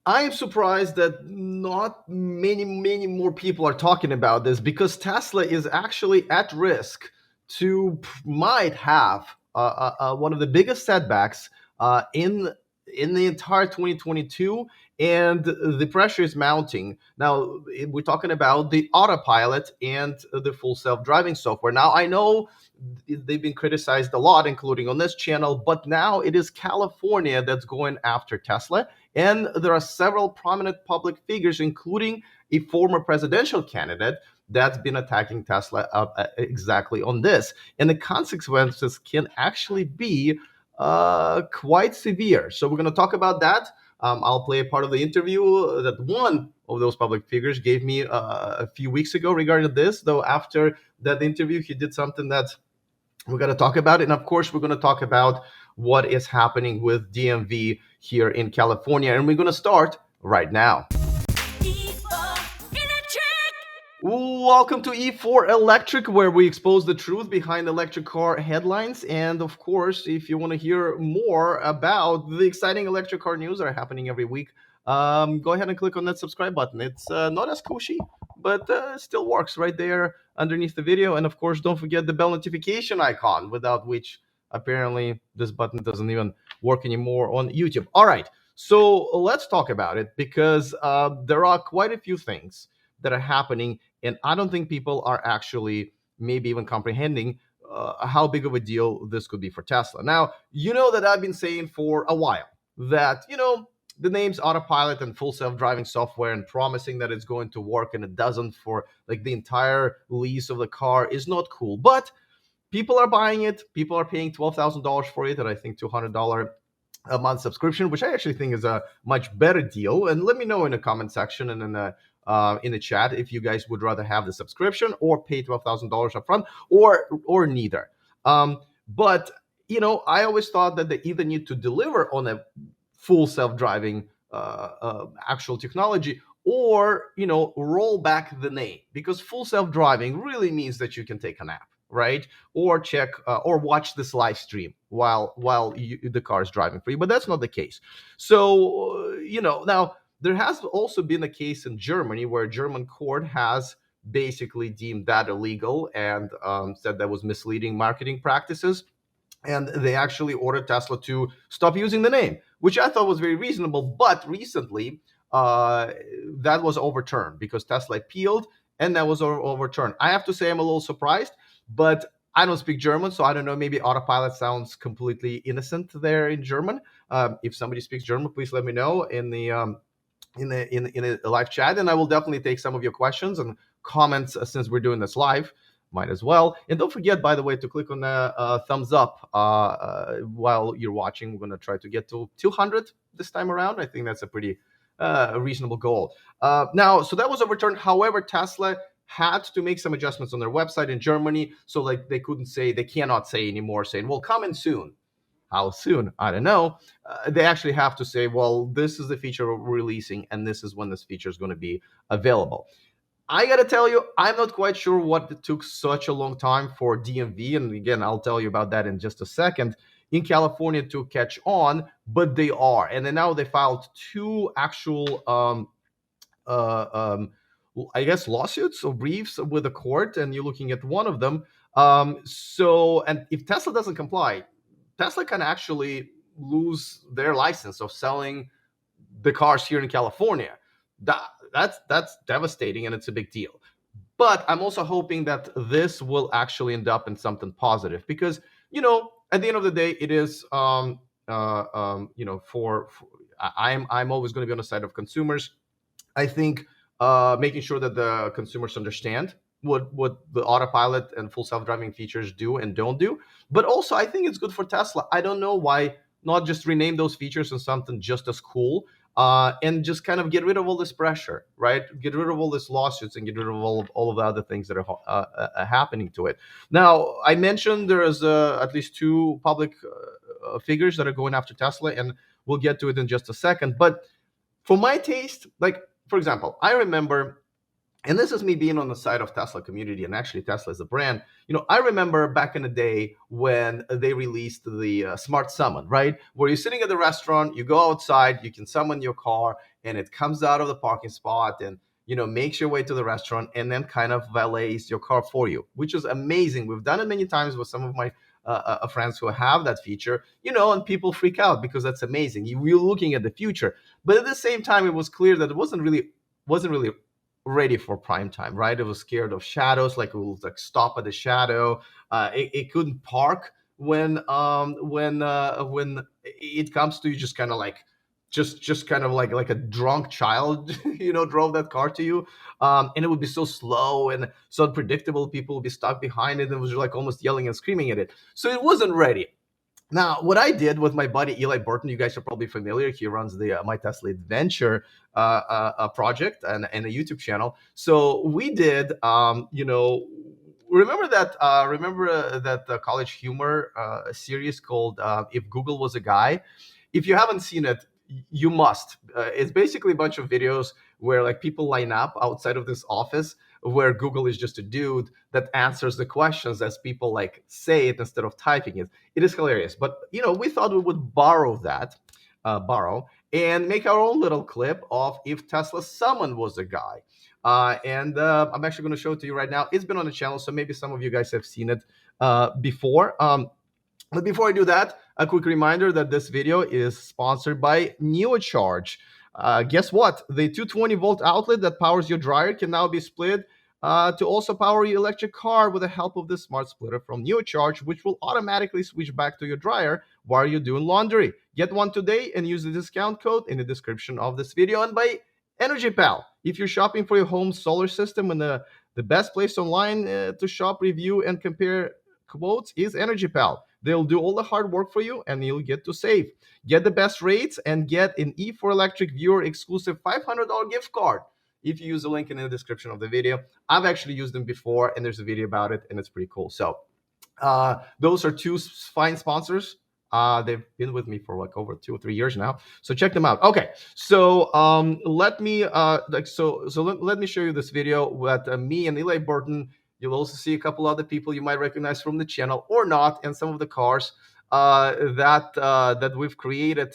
I am surprised that not many more people are talking about this because Tesla is actually at risk to might have one of the biggest setbacks in the entire 2022, and the pressure is mounting. Now we're talking about the autopilot and the full self-driving software. Now I know they've been criticized a lot, including on this channel, but now it is California that's going after Tesla, and there are several prominent public figures, including a former presidential candidate, that's been attacking Tesla exactly on this. And the consequences can actually be quite severe. So we're going to talk about that. I'll play a part of the interview that one of those public figures gave me a few weeks ago regarding this. Though after that interview, he did something that we're going to talk about. And of course, we're going to talk about what is happening with DMV here in California. And we're going to start right now. Welcome to E4 Electric, where we expose the truth behind electric car headlines. And of course, if you want to hear more about the exciting electric car news that are happening every week, go ahead and click on that subscribe button. It's not as cushy, but it still works right there underneath the video. And of course, don't forget the bell notification icon, without which apparently this button doesn't even work anymore on YouTube. All right, so let's talk about it, because there are quite a few things that are happening, and I don't think people are actually maybe even comprehending how big of a deal this could be for Tesla. Now, you know that I've been saying for a while that, the names autopilot and full self-driving software and promising that it's going to work and it doesn't for like the entire lease of the car is not cool. But people are buying it. People are paying $12,000 for it, and I think $200 a month subscription, which I actually think is a much better deal. And let me know in the comment section and in the chat if you guys would rather have the subscription or pay $12,000 upfront, or neither. But I always thought that they either need to deliver on a full self-driving actual technology, or roll back the name, because full self-driving really means that you can take a nap, right? Or check or watch this live stream while the car is driving for you. But that's not the case. So now there has also been a case in Germany where a German court has basically deemed that illegal, and said that was misleading marketing practices. And they actually ordered Tesla to stop using the name, which I thought was very reasonable. But recently, that was overturned because Tesla appealed, and that was overturned. I have to say I'm a little surprised, but I don't speak German, so I don't know. Maybe autopilot sounds completely innocent there in German. If somebody speaks German, please let me know in the live chat, and I will definitely take some of your questions and comments since we're doing this live. Might as well. And don't forget, by the way, to click on the thumbs up while you're watching. We're going to try to get to 200 this time around. I think that's a pretty reasonable goal. Now, so that was overturned. However, Tesla had to make some adjustments on their website in Germany. So like they cannot say anymore saying, well, coming soon. How soon? I don't know. They actually have to say, well, this is the feature we're releasing, and this is when this feature is going to be available. I gotta tell you, I'm not quite sure what took such a long time for DMV, and again, I'll tell you about that in just a second, in California to catch on, but they are. And then now they filed two actual, I guess, lawsuits or briefs with the court, and you're looking at one of them. And if Tesla doesn't comply, Tesla can actually lose their license of selling the cars here in California. That's devastating, and it's a big deal. But I'm also hoping that this will actually end up in something positive, because at the end of the day, it is I'm always going to be on the side of consumers. I think making sure that the consumers understand what the autopilot and full self-driving features do and don't do. But also, I think it's good for Tesla. I don't know why not just rename those features in something just as cool, and just kind of get rid of all this pressure, right? Get rid of all these lawsuits and get rid of all of the other things that are happening to it. Now, I mentioned there is at least two public figures that are going after Tesla, and we'll get to it in just a second. But for my taste, like, for example, I remember And this is me being on the side of Tesla community, and actually Tesla is a brand. I remember back in the day when they released the smart summon, right, where you're sitting at the restaurant, you go outside, you can summon your car, and it comes out of the parking spot and makes your way to the restaurant, and then kind of valets your car for you, which is amazing. We've done it many times with some of my friends who have that feature, and people freak out because that's amazing. You're looking at the future, but at the same time, it was clear that it wasn't really ready for prime time, right? It was scared of shadows, like it will like stop at the shadow. It couldn't park when it comes to you, just kind of like just kind of like a drunk child, drove that car to you. And it would be so slow and so unpredictable. People would be stuck behind it and was like almost yelling and screaming at it. So it wasn't ready. Now, what I did with my buddy Eli Burton, you guys are probably familiar. He runs the My Tesla Adventure project and a YouTube channel. So we did, remember that College Humor series called "If Google Was a Guy." If you haven't seen it, you must. It's basically a bunch of videos where like people line up outside of this office where Google is just a dude that answers the questions as people like say it instead of typing it. It is hilarious. But we thought we would borrow and make our own little clip of if Tesla Summon was a guy. And I'm actually going to show it to you right now. It's been on the channel, so maybe some of you guys have seen it before. But before I do that, a quick reminder that this video is sponsored by NeoCharge. Guess what? The 220-volt outlet that powers your dryer can now be split to also power your electric car with the help of this smart splitter from NeoCharge, which will automatically switch back to your dryer while you're doing laundry. Get one today and use the discount code in the description of this video. And by EnergyPal, if you're shopping for your home solar system, and the best place online to shop, review, and compare quotes is EnergyPal. They'll do all the hard work for you, and you'll get to save. Get the best rates and get an E4 Electric Viewer exclusive $500 gift card if you use the link in the description of the video. I've actually used them before, and there's a video about it, and it's pretty cool. So those are two fine sponsors. They've been with me for like over 2 or 3 years now, so check them out. Okay, so let me let me show you this video with me and Eli Burton. You'll also see a couple other people you might recognize from the channel or not, and some of the cars that we've created.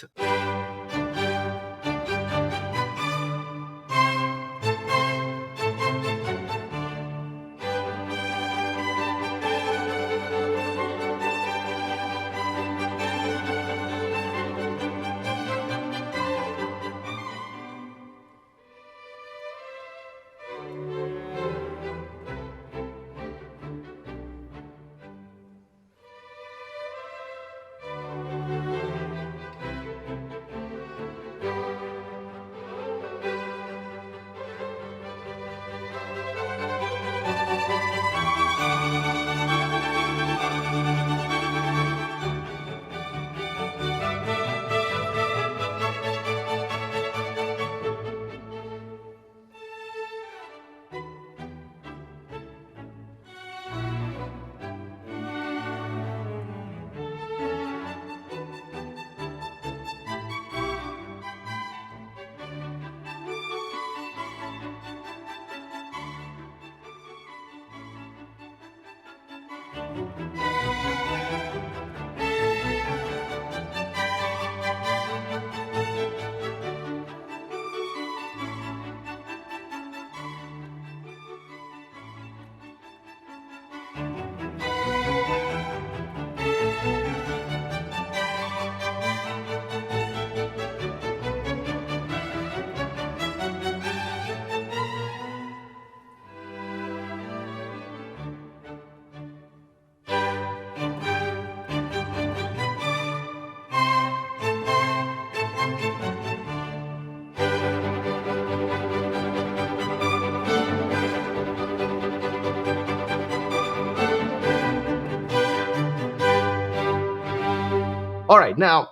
All right, now,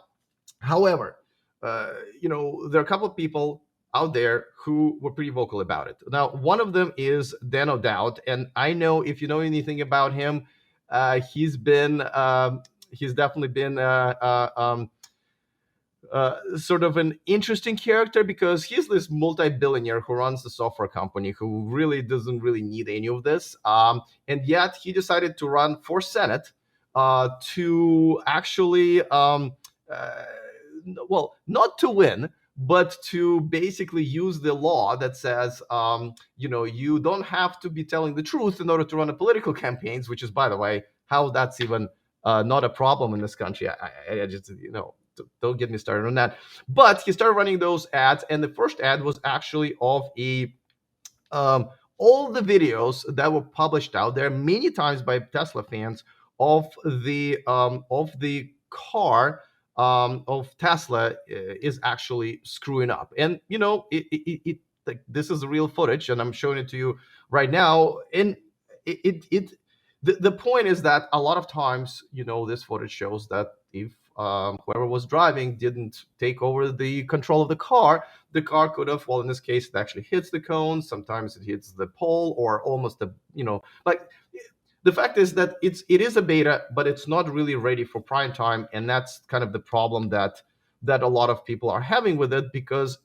however, there are a couple of people out there who were pretty vocal about it. Now, one of them is Dan O'Dowd, and I know if you know anything about him, he's definitely been sort of an interesting character because he's this multi-billionaire who runs the software company who really doesn't really need any of this, and yet he decided to run for Senate to actually, uh, well, not to win, but to basically use the law that says, you don't have to be telling the truth in order to run a political campaigns, which is, by the way, how that's even not a problem in this country. I just, don't get me started on that. But he started running those ads, and the first ad was actually of a um, all the videos that were published out there many times by Tesla fans of the car of Tesla is actually screwing up, and like this is real footage, and I'm showing it to you right now. And the point is that a lot of times, this footage shows that if whoever was driving didn't take over the control of the car could have, well, in this case, it actually hits the cone. Sometimes it hits the pole or almost like the fact is that it is a beta, but it's not really ready for prime time, and that's kind of the problem that a lot of people are having with it because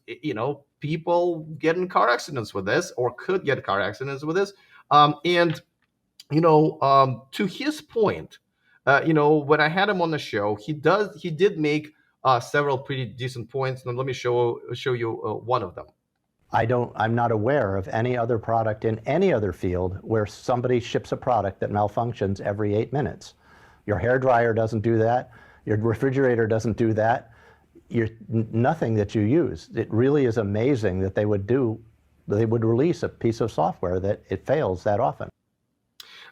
people get in car accidents with this or could get car accidents with this, and to his point, when I had him on the show, he did make several pretty decent points, and let me show you one of them. I'm not aware of any other product in any other field where somebody ships a product that malfunctions every 8 minutes. Your hair dryer doesn't do that. Your refrigerator doesn't do that. Nothing that you use. It really is amazing that they would release a piece of software that it fails that often.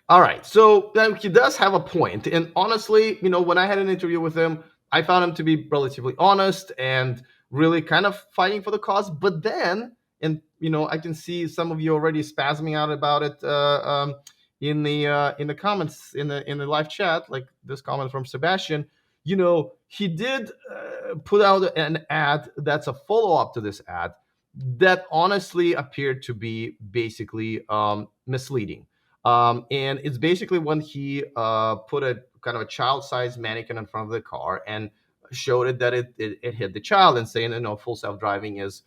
All right, so he does have a point, and honestly, when I had an interview with him, I found him to be relatively honest and really kind of fighting for the cause. But then, and I can see some of you already spasming out about it in the comments in the live chat, like this comment from Sebastian. He did put out an ad that's a follow up to this ad that honestly appeared to be basically misleading. And it's basically when he put a kind of a child-sized mannequin in front of the car and showed it that it hit the child, and saying, full self-driving is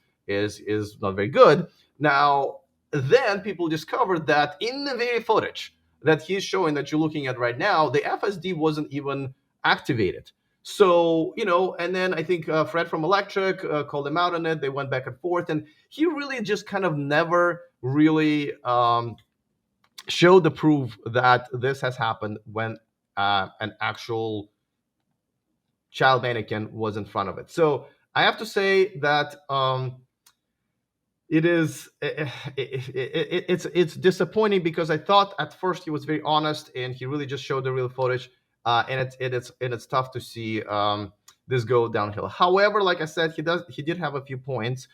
not very good. Now, then people discovered that in the very footage that he's showing that you're looking at right now, the FSD wasn't even activated. So, and then I think Fred from Electric called him out on it. They went back and forth, and he really just kind of never really showed the proof that this has happened when an actual child mannequin was in front of it. So I have to say that it's disappointing because I thought at first he was very honest and he really just showed the real footage, and it's tough to see this go downhill. However, like I said, he did have a few points.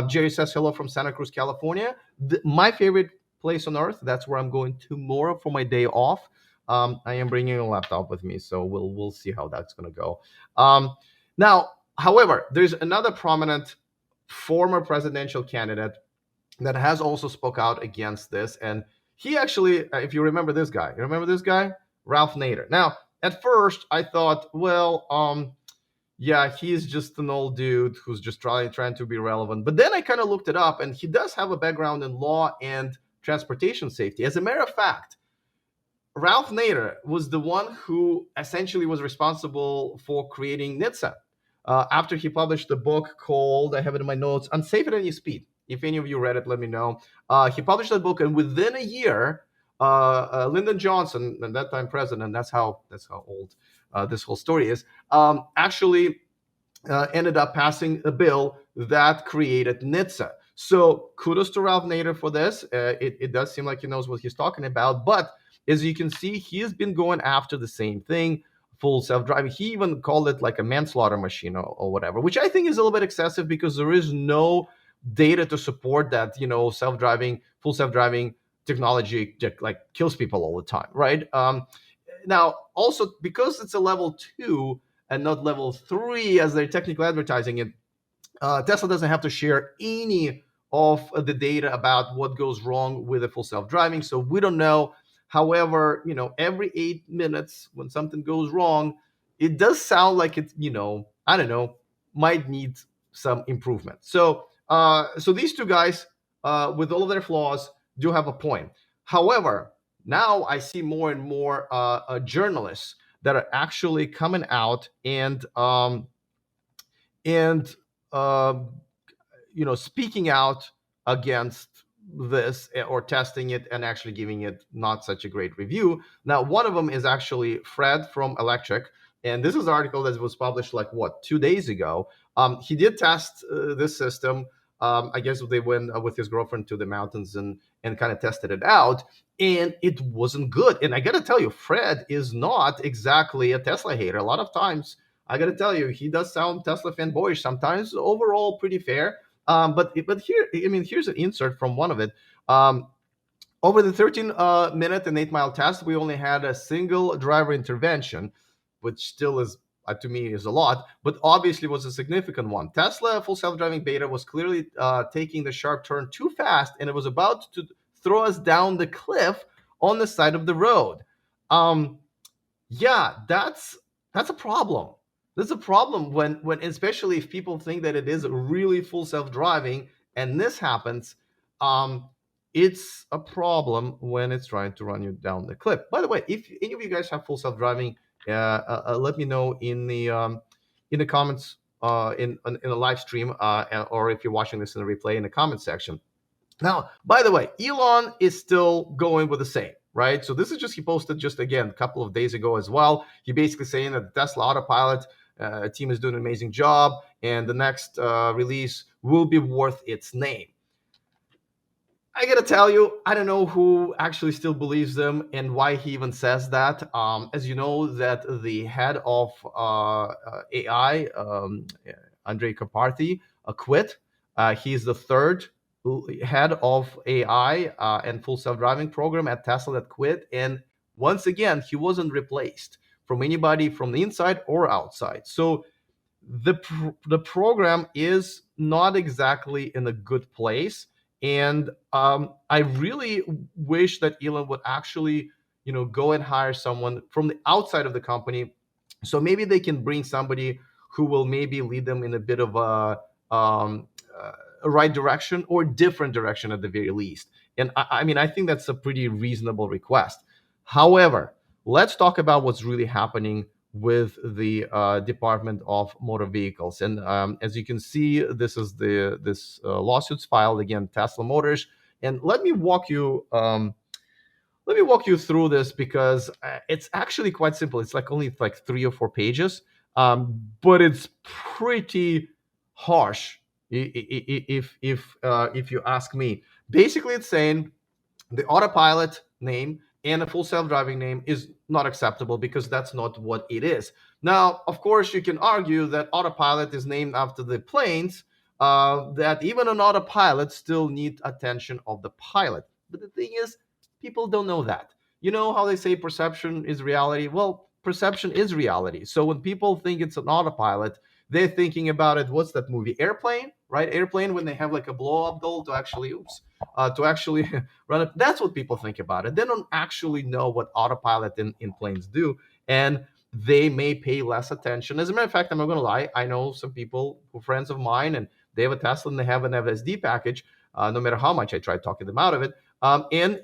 Jerry says hello from Santa Cruz, California. My favorite place on earth. That's where I'm going tomorrow for my day off. I am bringing a laptop with me, so we'll see how that's going to go. Now, however, there's another prominent former presidential candidate that has also spoke out against this, and he actually, if you remember this guy, Ralph Nader. Now, at first, I thought, well, yeah, he's just an old dude who's just trying to be relevant. But then I kind of looked it up, and he does have a background in law and transportation safety. As a matter of fact, Ralph Nader was the one who essentially was responsible for creating NHTSA. After he published a book called, I have it in my notes, Unsafe at Any Speed. If any of you read it, let me know. He published that book, and within a year, Lyndon Johnson, at that time president, that's how old this whole story is, actually ended up passing a bill that created NHTSA. So kudos to Ralph Nader for this. It does seem like he knows what he's talking about. But as you can see, he's been going after the same thing, full self-driving. He even called it like a manslaughter machine or whatever, which I think is a little bit excessive because there is no data to support that, self-driving, full self-driving technology like kills people all the time, right? Now, also because it's a level 2 and not level 3 as they're technically advertising it, Tesla doesn't have to share any of the data about what goes wrong with the full self-driving, so we don't know. However, every 8 minutes when something goes wrong, it does sound like it's, I don't know, might need some improvement. So these two guys, with all of their flaws, do have a point. However, now I see more and more journalists that are actually coming out and uh, speaking out against this, or testing it and actually giving it not such a great review. Now, one of them is actually Fred from Electric, and this is an article that was published like 2 days ago. He did test this system. I guess they went with his girlfriend to the mountains and kind of tested it out, and it wasn't good. And I got to tell you, Fred is not exactly a Tesla hater. A lot of times, I got to tell you, he does sound Tesla fanboyish sometimes. Overall, pretty fair. But here, I mean, here's an insert from one of it. Over the 13-minute and 8-mile test, we only had a single driver intervention, which still is, to me, is a lot, but obviously was a significant one. Tesla full self-driving beta was clearly taking the sharp turn too fast, and it was about to throw us down the cliff on the side of the road. Yeah, that's a problem. That's a problem when especially if people think that it is really full self-driving and this happens. It's a problem when it's trying to run you down the cliff. By the way, if any of you guys have full self-driving, let me know in the comments, in a live stream, or if you're watching this in a replay, in the comment section. Now, by the way, Elon is still going with the same, right? So this is just, he posted just again a couple of days ago as well. He basically saying that the Tesla Autopilot team is doing an amazing job, and the next release will be worth its name. I gotta tell you, I don't know who actually still believes them and why he even says that. As you know, that the head of AI, Andrei Karpathy, quit. He's the third head of AI and full self-driving program at Tesla that quit. And once again, he wasn't replaced from anybody from the inside or outside. So the program is not exactly in a good place. And I really wish that Elon would actually, go and hire someone from the outside of the company, so maybe they can bring somebody who will maybe lead them in a bit of a right direction or different direction at the very least. And I mean, I think that's a pretty reasonable request. However, let's talk about what's really happening with the Department of Motor Vehicles. And as you can see, this is this lawsuits filed against Tesla Motors. And let me walk you through this, because it's actually quite simple. It's like only like 3 or 4 pages, but it's pretty harsh if you ask me. Basically, it's saying the autopilot name and a full self-driving name is not acceptable because that's not what it is. Now, of course, you can argue that autopilot is named after the planes, that even an autopilot still need attention of the pilot. But the thing is, people don't know that. You know how they say perception is reality? Well, perception is reality. So when people think it's an autopilot, they're thinking about it. What's that movie? Airplane, right? Airplane, when they have like a blow-up doll to actually run it. That's what people think about it. They don't actually know what autopilot in planes do, and they may pay less attention. As a matter of fact, I'm not going to lie. I know some people who are friends of mine, and they have a Tesla and they have an FSD package. No matter how much I try talking them out of it, and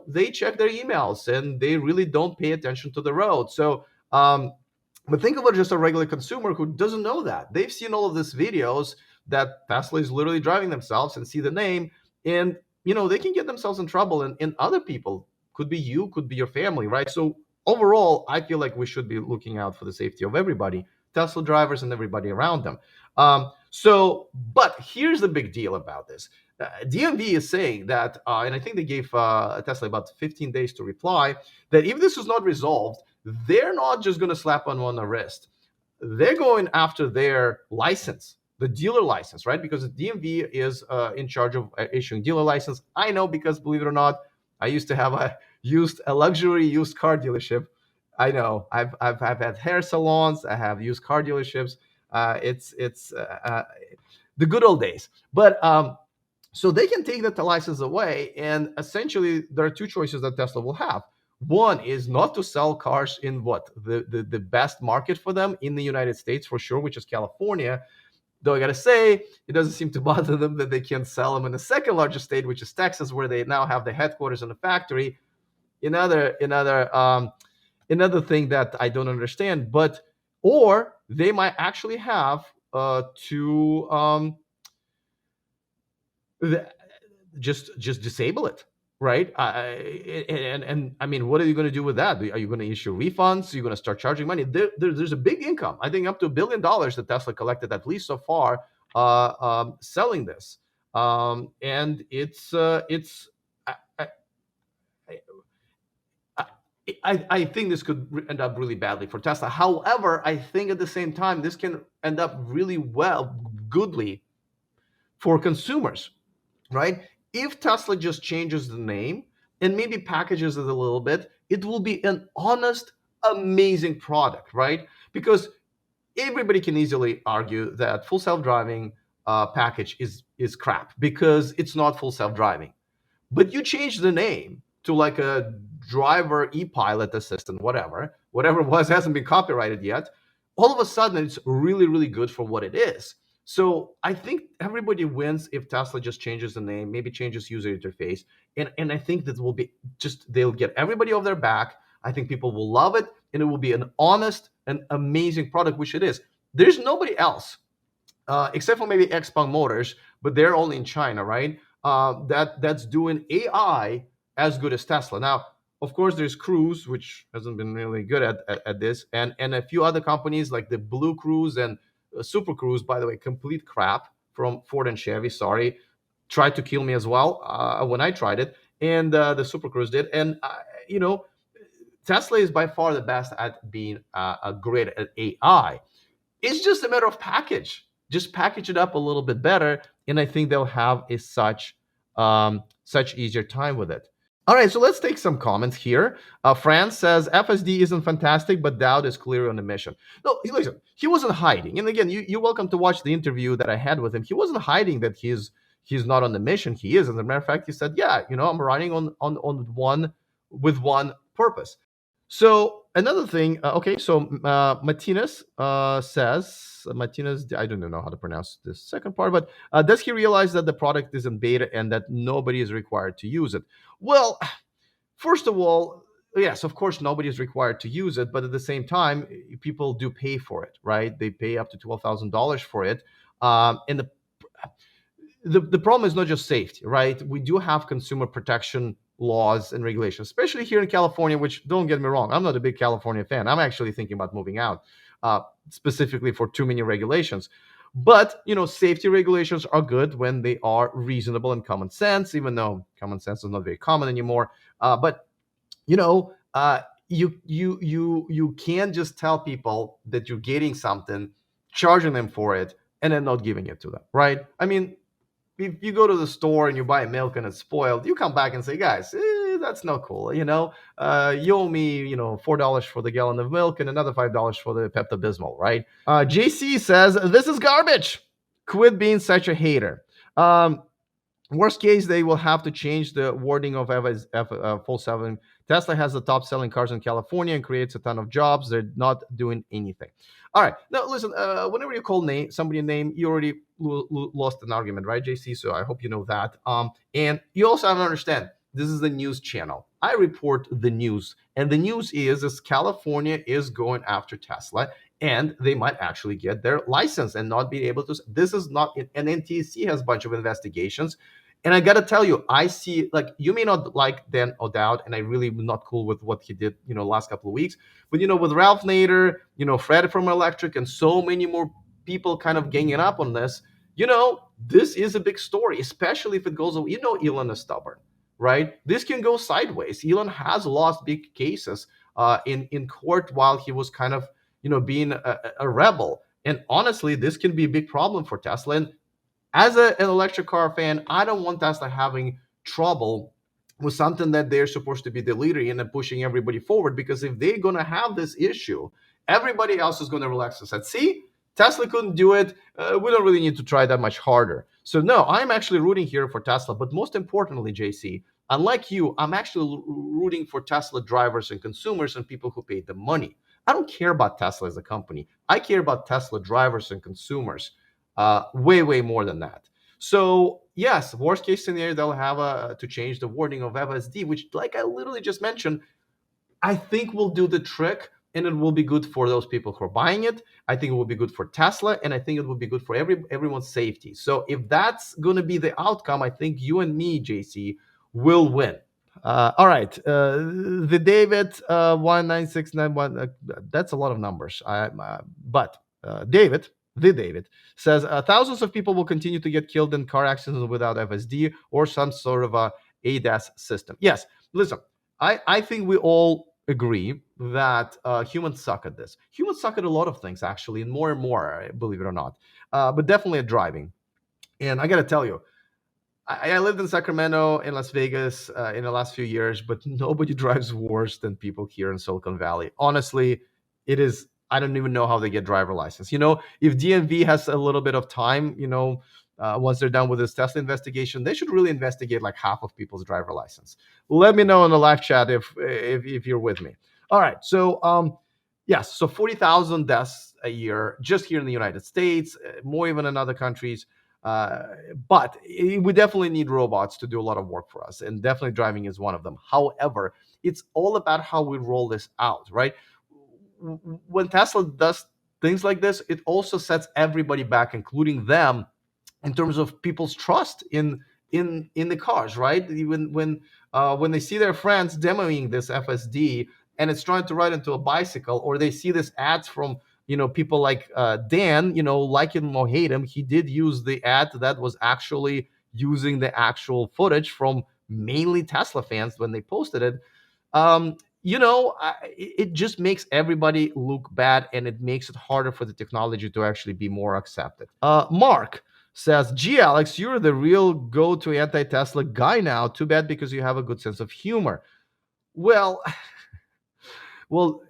they check their emails and they really don't pay attention to the road. So. But think about just a regular consumer who doesn't know that. They've seen all of these videos that Tesla is literally driving themselves and see the name, and they can get themselves in trouble. And other people, could be you, could be your family, right? So overall, I feel like we should be looking out for the safety of everybody, Tesla drivers and everybody around them. But here's the big deal about this. DMV is saying that, and I think they gave Tesla about 15 days to reply, that if this is not resolved, they're not just going to slap on the wrist. They're going after their license, the dealer license, right? Because the DMV is in charge of issuing dealer license. I know, because believe it or not, I used to have a luxury used car dealership. I know. I've had hair salons. I have used car dealerships. It's the good old days. But so they can take that license away, and essentially there are 2 choices that Tesla will have. One is not to sell cars in the best market for them in the United States, for sure, which is California. Though I gotta say, it doesn't seem to bother them that they can't sell them in the second largest state, which is Texas, where they now have the headquarters and the factory. Another thing that I don't understand, but or they might actually have to th- just disable it, right? And I mean, what are you going to do with that? Are you going to issue refunds? Are you going to start charging money? There's a big income. I think up to $1 billion that Tesla collected at least so far, selling this, and it's. I, I, I think this could end up really badly for Tesla. However, I think at the same time this can end up really goodly for consumers, right? If Tesla just changes the name and maybe packages it a little bit, it will be an honest, amazing product, right? Because everybody can easily argue that full self-driving package is crap because it's not full self-driving. But you change the name to like a driver e-pilot assistant, whatever it was, hasn't been copyrighted yet. All of a sudden, it's really, really good for what it is. So I think everybody wins if Tesla just changes the name, maybe changes user interface, and I think that will be just they'll get everybody off their back. I think people will love it, and it will be an honest and amazing product, which it is. There's nobody else except for maybe Xpeng Motors, but they're only in China, right? That's doing AI as good as Tesla. Now, of course, there's Cruise, which hasn't been really good at this, and a few other companies like the Blue Cruise and Super Cruise, by the way, complete crap from Ford and Chevy. Sorry, tried to kill me as well when I tried it, and the Super Cruise did. And you know, Tesla is by far the best at being great at AI. It's just a matter of package. Just package it up a little bit better, and I think they'll have a such easier time with it. All right, so let's take some comments here. France says FSD isn't fantastic, but Dowd is clear on the mission. No, listen, he wasn't hiding. And again, you're welcome to watch the interview that I had with him. He wasn't hiding that he's not on the mission. He is. As a matter of fact, he said, "Yeah, I'm running on one with one purpose." So another thing, okay, so Martinez says, Martinez, I don't know how to pronounce this second part, but does he realize that the product is in beta and that nobody is required to use it? Well, first of all, yes, of course, nobody is required to use it, but at the same time, people do pay for it, right? They pay up to $12,000 for it. And the problem is not just safety, right? We do have consumer protection laws and regulations, especially here in California, which don't get me wrong, I'm not a big California fan. I'm actually thinking about moving out, specifically for too many regulations. But, safety regulations are good when they are reasonable and common sense, even though common sense is not very common anymore. But, you can't just tell people that you're getting something, charging them for it, and then not giving it to them, right? I mean, if you go to the store and you buy milk and it's spoiled, you come back and say, guys, that's not cool. You owe me, $4 for the gallon of milk and another $5 for the Pepto Bismol, right? JC says this is garbage. Quit being such a hater. Worst case, they will have to change the wording of full seven. Tesla has the top selling cars in California and creates a ton of jobs. They're not doing anything. All right. Now, listen, whenever you call somebody a name, you already lost an argument, right, JC? So I hope you know that. And you also have to understand, this is the news channel. I report the news. And the news is California is going after Tesla, and they might actually get their license and not be able to. This is not, and NTSC has a bunch of investigations. And I gotta tell you, I see, like, you may not like Dan O'Dowd, and I really not cool with what he did, last couple of weeks. But with Ralph Nader, Fred from Electric, and so many more people kind of ganging up on this, this is a big story, especially if it goes. Elon is stubborn, right? This can go sideways. Elon has lost big cases in court while he was kind of, being a rebel. And honestly, this can be a big problem for Tesla. And as an electric car fan, I don't want Tesla having trouble with something that they're supposed to be the leader in and pushing everybody forward. Because if they're going to have this issue, everybody else is going to relax and say, see, Tesla couldn't do it. We don't really need to try that much harder. So no, I'm actually rooting here for Tesla. But most importantly, JC, unlike you, I'm actually rooting for Tesla drivers and consumers and people who paid the money. I don't care about Tesla as a company. I care about Tesla drivers and consumers. way more than that. So yes, worst case scenario, they'll have to change the wording of FSD, which, like I literally just mentioned, I think will do the trick, and it will be good for those people who are buying it. I think it will be good for Tesla, and I think it will be good for everyone's safety. So if that's going to be the outcome, I think you and me, JC, will win. All right, the David 19691. That's a lot of numbers. David, the David says thousands of people will continue to get killed in car accidents without FSD or some sort of a ADAS system. Yes, listen, I think we all agree that humans suck at this. Humans suck at a lot of things, actually, and more, believe it or not. But definitely at driving. And I got to tell you, I lived in Sacramento and Las Vegas in the last few years, but nobody drives worse than people here in Silicon Valley. Honestly, it is. I don't even know how they get driver license. If DMV has a little bit of time, once they're done with this Tesla investigation, they should really investigate like half of people's driver license. Let me know in the live chat if you're with me. All right, so yes, so 40,000 deaths a year just here in the United States, more even in other countries. Uh, but we definitely need robots to do a lot of work for us, and definitely driving is one of them. However, it's all about how we roll this out, right? When Tesla does things like this, it also sets everybody back, including them, in terms of people's trust in the cars, right? Even when they see their friends demoing this FSD and it's trying to ride into a bicycle, or they see this ads from people like Dan, like him or hate him, he did use the ad that was actually using the actual footage from mainly Tesla fans when they posted it. It just makes everybody look bad, and it makes it harder for the technology to actually be more accepted. Mark says, "Gee, Alex, you're the real go-to anti-Tesla guy now. Too bad because you have a good sense of humor." Well, well,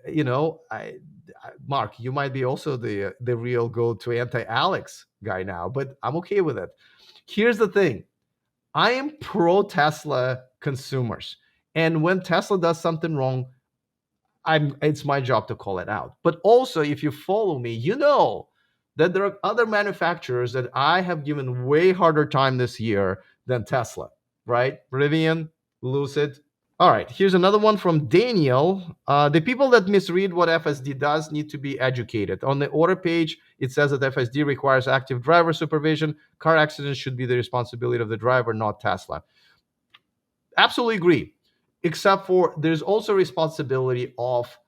Mark, you might be also the real go-to anti-Alex guy now, but I'm okay with it. Here's the thing: I am pro Tesla consumers, and when Tesla does something wrong, it's my job to call it out. But also, if you follow me, you know that there are other manufacturers that I have given way harder time this year than Tesla, right? Rivian, Lucid. All right, here's another one from Daniel. The people that misread what FSD does need to be educated. On the order page, it says that FSD requires active driver supervision. Car accidents should be the responsibility of the driver, not Tesla. Absolutely agree. Except for there's also responsibility of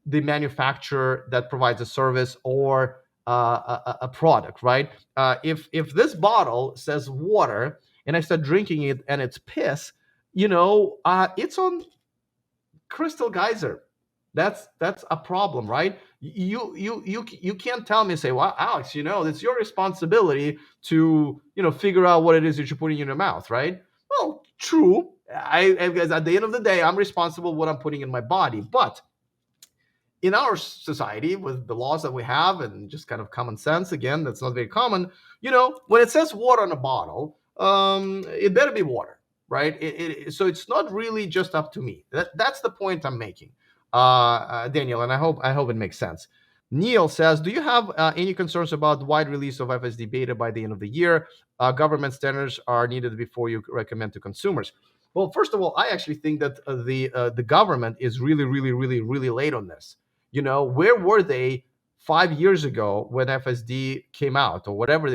the manufacturer that provides a service or a product, right? If this bottle says water and I start drinking it and it's piss, it's on Crystal Geyser. That's a problem, right? You can't tell me, say, well, Alex, it's your responsibility to figure out what it is that you're putting in your mouth, right? Well, true. Because at the end of the day, I'm responsible for what I'm putting in my body, but in our society, with the laws that we have and just kind of common sense, again, that's not very common. When it says water on a bottle, it better be water, right? So it's not really just up to me. That's the point I'm making, Daniel, and I hope it makes sense. Neil says, "Do you have any concerns about wide release of FSD beta by the end of the year? Government standards are needed before you recommend to consumers." Well, first of all, I actually think that the government is really, really, really, really late on this. Where were they 5 years ago when FSD came out, or whatever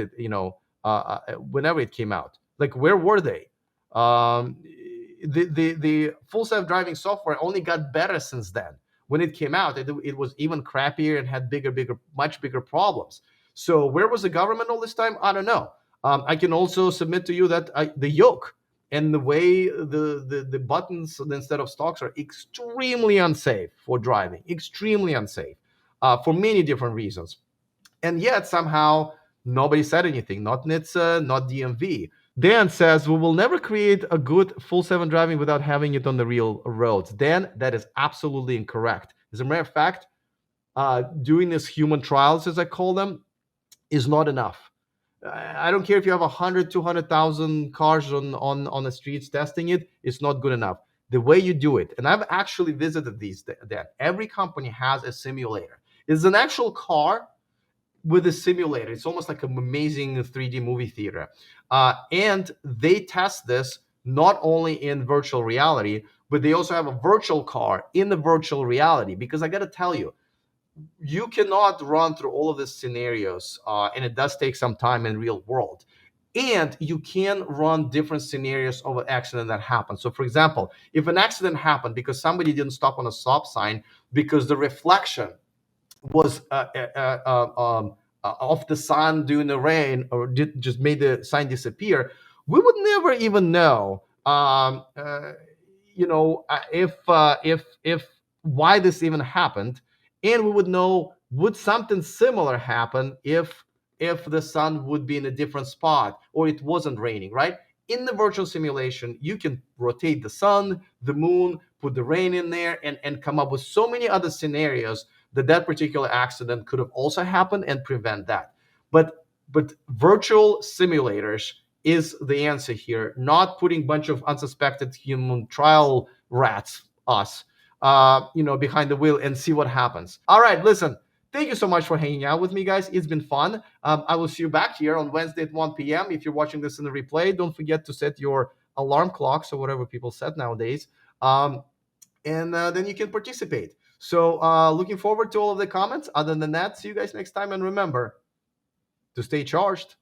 whenever it came out? Like, where were they? Um, the full self-driving software only got better since then. When it came out, it was even crappier and had much bigger problems. So where was the government all this time? I don't know. I can also submit to you that the yoke and the way the buttons instead of stocks are extremely unsafe for driving, extremely unsafe, for many different reasons. And yet somehow nobody said anything, not NHTSA, not DMV. Dan says, "We will never create a good full 7 driving without having it on the real roads." Dan, that is absolutely incorrect. As a matter of fact, doing these human trials, as I call them, is not enough. I don't care if you have 100, 200,000 cars on the streets testing it, it's not good enough. The way you do it, and I've actually visited these, that every company has a simulator. It's an actual car with a simulator. It's almost like an amazing 3D movie theater. And they test this not only in virtual reality, but they also have a virtual car in the virtual reality. Because I got to tell you, you cannot run through all of these scenarios, and it does take some time in real world. And you can run different scenarios of an accident that happens. So, for example, if an accident happened because somebody didn't stop on a stop sign because the reflection was of the sun during the rain, or just made the sign disappear, we would never even know, if why this even happened, and we would know would something similar happen if the sun would be in a different spot or it wasn't raining, right? In the virtual simulation, you can rotate the sun, the moon, put the rain in there, and come up with so many other scenarios that particular accident could have also happened and prevent that. But virtual simulators is the answer here, not putting a bunch of unsuspected human trial rats, us, behind the wheel and see what happens. All right, listen. Thank you so much for hanging out with me, guys. It's been fun. I will see you back here on Wednesday at 1 p.m. If you're watching this in the replay, don't forget to set your alarm clocks or whatever people set nowadays. And then you can participate. So, looking forward to all of the comments. Other than that, see you guys next time. And remember to stay charged.